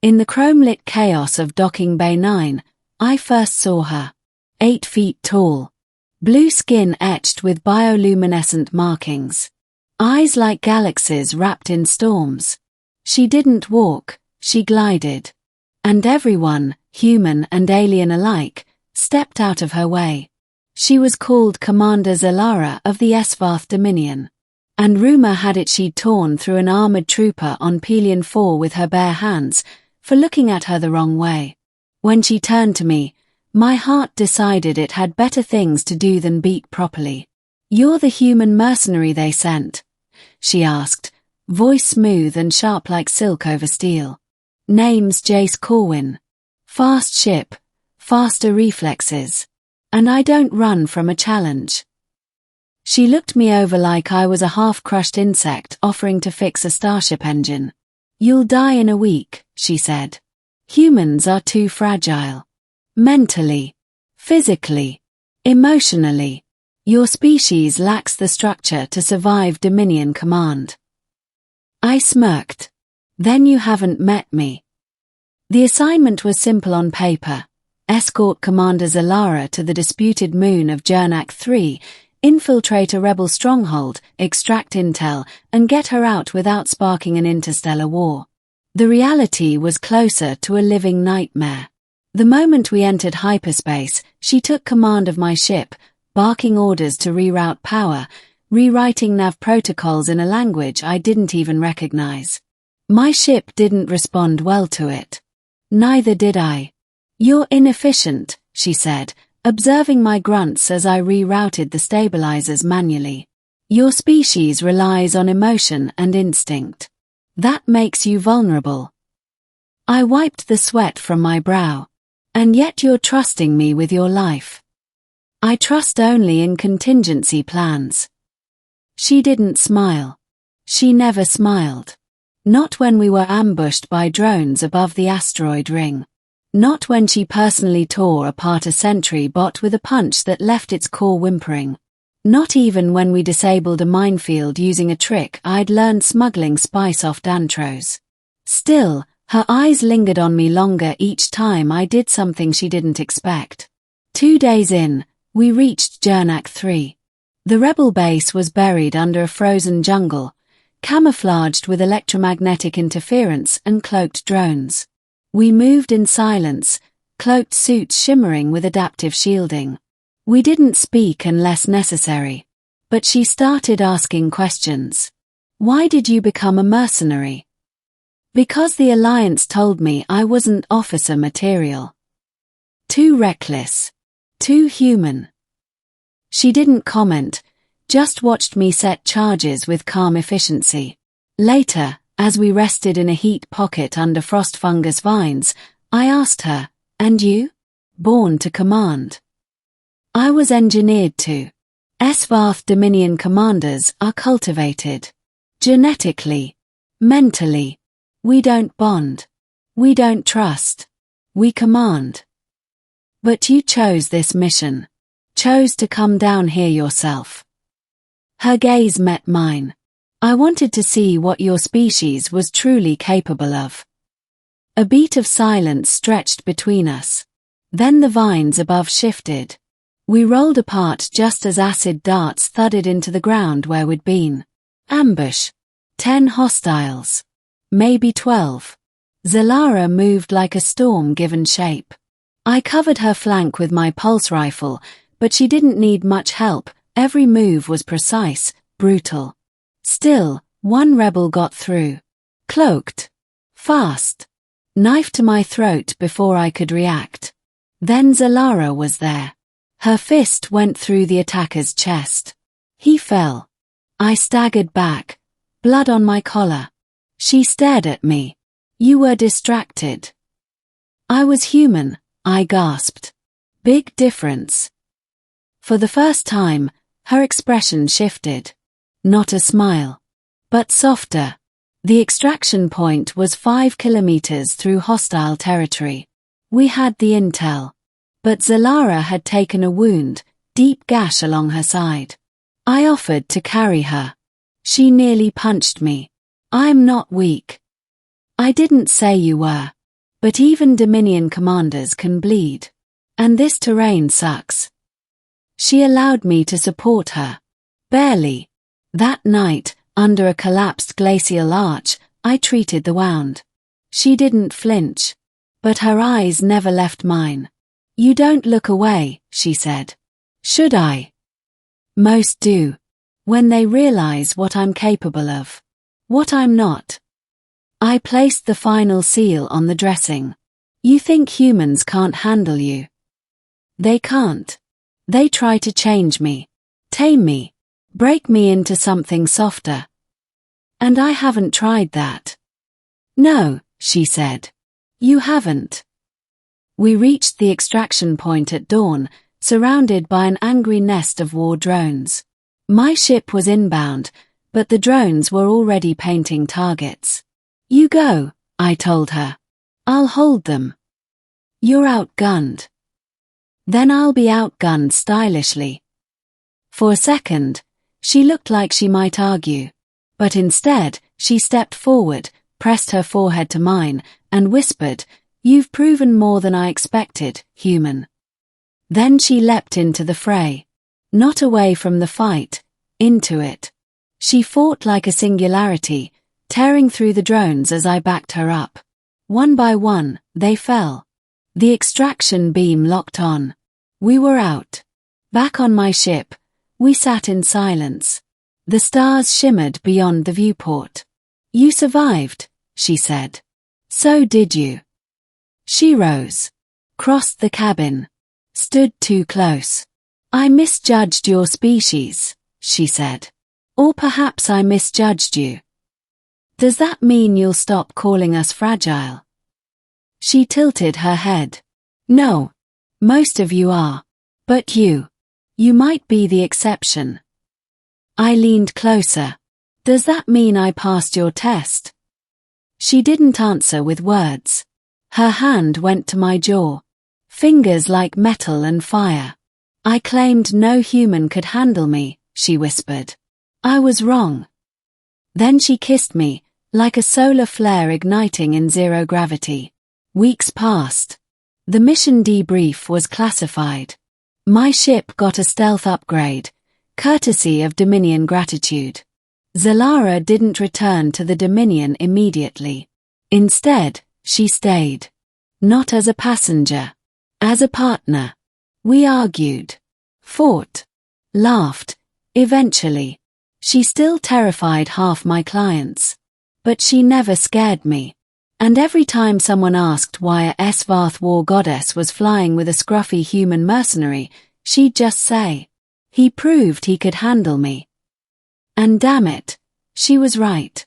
In the chrome-lit chaos of Docking Bay 9, I first saw her. 8 feet tall. Blue skin etched with bioluminescent markings. Eyes like galaxies wrapped in storms. She didn't walk, she glided. And everyone, human and alien alike, stepped out of her way. She was called Commander Xelara of the Esvarth Dominion. And rumor had it she'd torn through an armored trooper on Pelion 4 with her bare hands, for looking at her the wrong way. When she turned to me, my heart decided it had better things to do than beat properly. "You're the human mercenary they sent?" she asked, voice smooth and sharp like silk over steel. "Name's Jace Corwin. Fast ship, faster reflexes. And I don't run from a challenge." She looked me over like I was a half-crushed insect offering to fix a starship engine. "You'll die in a week," she said. "Humans are too fragile. Mentally, physically, emotionally. Your species lacks the structure to survive Dominion command." I smirked. "Then you haven't met me." The assignment was simple on paper. Escort Commander Xelara to the disputed moon of Jernak 3, infiltrate a rebel stronghold, extract intel, and get her out without sparking an interstellar war. The reality was closer to a living nightmare. The moment we entered hyperspace, she took command of my ship, barking orders to reroute power, rewriting nav protocols in a language I didn't even recognize. My ship didn't respond well to it. Neither did I. "You're inefficient," she said, observing my grunts as I rerouted the stabilizers manually. "Your species relies on emotion and instinct. That makes you vulnerable." I wiped the sweat from my brow. "And yet you're trusting me with your life." "I trust only in contingency plans." She didn't smile. She never smiled. Not when we were ambushed by drones above the asteroid ring. Not when she personally tore apart a sentry bot with a punch that left its core whimpering. Not even when we disabled a minefield using a trick I'd learned smuggling spice off Dantros. Still, her eyes lingered on me longer each time I did something she didn't expect. 2 days in, we reached Jernak 3. The rebel base was buried under a frozen jungle, camouflaged with electromagnetic interference and cloaked drones. We moved in silence, cloaked suits shimmering with adaptive shielding. We didn't speak unless necessary. But she started asking questions. "Why did you become a mercenary?" "Because the Alliance told me I wasn't officer material. Too reckless. Too human." She didn't comment, just watched me set charges with calm efficiency. Later, as we rested in a heat pocket under frost fungus vines, I asked her, "And you?" "Born to command." "I was engineered to. Esvarth Dominion commanders are cultivated. Genetically. Mentally. We don't bond. We don't trust. We command." "But you chose this mission. Chose to come down here yourself." Her gaze met mine. "I wanted to see what your species was truly capable of." A beat of silence stretched between us. Then the vines above shifted. We rolled apart just as acid darts thudded into the ground where we'd been. Ambush. 10 hostiles. Maybe 12. Xelara moved like a storm given shape. I covered her flank with my pulse rifle, but she didn't need much help. Every move was precise, brutal. Still, one rebel got through. Cloaked. Fast. Knife to my throat before I could react. Then Xelara was there. Her fist went through the attacker's chest. He fell. I staggered back, blood on my collar. She stared at me. "You were distracted." "I was human," I gasped. "Big difference." For the first time, her expression shifted. Not a smile, but softer. The extraction point was 5 kilometers through hostile territory. We had the intel. But Xelara had taken a wound, deep gash along her side. I offered to carry her. She nearly punched me. "I'm not weak." "I didn't say you were." But even Dominion commanders can bleed. And this terrain sucks. She allowed me to support her. Barely. That night, under a collapsed glacial arch, I treated the wound. She didn't flinch. But her eyes never left mine. You don't look away, she said. Should I? Most do. When they realize what I'm capable of. What I'm not. I placed the final seal on the dressing. You think humans can't handle you? They can't. They try to change me. Tame me. Break me into something softer. And I haven't tried that. No, she said. You haven't. We reached the extraction point at dawn, surrounded by an angry nest of war drones. My ship was inbound, but the drones were already painting targets. You go, I told her. I'll hold them. You're outgunned. Then I'll be outgunned stylishly. For a second, she looked like she might argue. But instead, she stepped forward, pressed her forehead to mine, and whispered, You've proven more than I expected, human. Then she leapt into the fray. Not away from the fight, into it. She fought like a singularity, tearing through the drones as I backed her up. One by one, they fell. The extraction beam locked on. We were out. Back on my ship, we sat in silence. The stars shimmered beyond the viewport. You survived, she said. So did you. She rose. Crossed the cabin. Stood too close. I misjudged your species, she said. Or perhaps I misjudged you. Does that mean you'll stop calling us fragile? She tilted her head. No. Most of you are. But you. You might be the exception. I leaned closer. Does that mean I passed your test? She didn't answer with words. Her hand went to my jaw. Fingers like metal and fire. I claimed no human could handle me, she whispered. I was wrong. Then she kissed me, like a solar flare igniting in zero gravity. Weeks passed. The mission debrief was classified. My ship got a stealth upgrade, courtesy of Dominion gratitude. Xelara didn't return to the Dominion immediately. Instead, she stayed. Not as a passenger. As a partner. We argued. Fought. Laughed. Eventually. She still terrified half my clients. But she never scared me. And every time someone asked why a Svarth war goddess was flying with a scruffy human mercenary, she'd just say, he proved he could handle me. And damn it, she was right.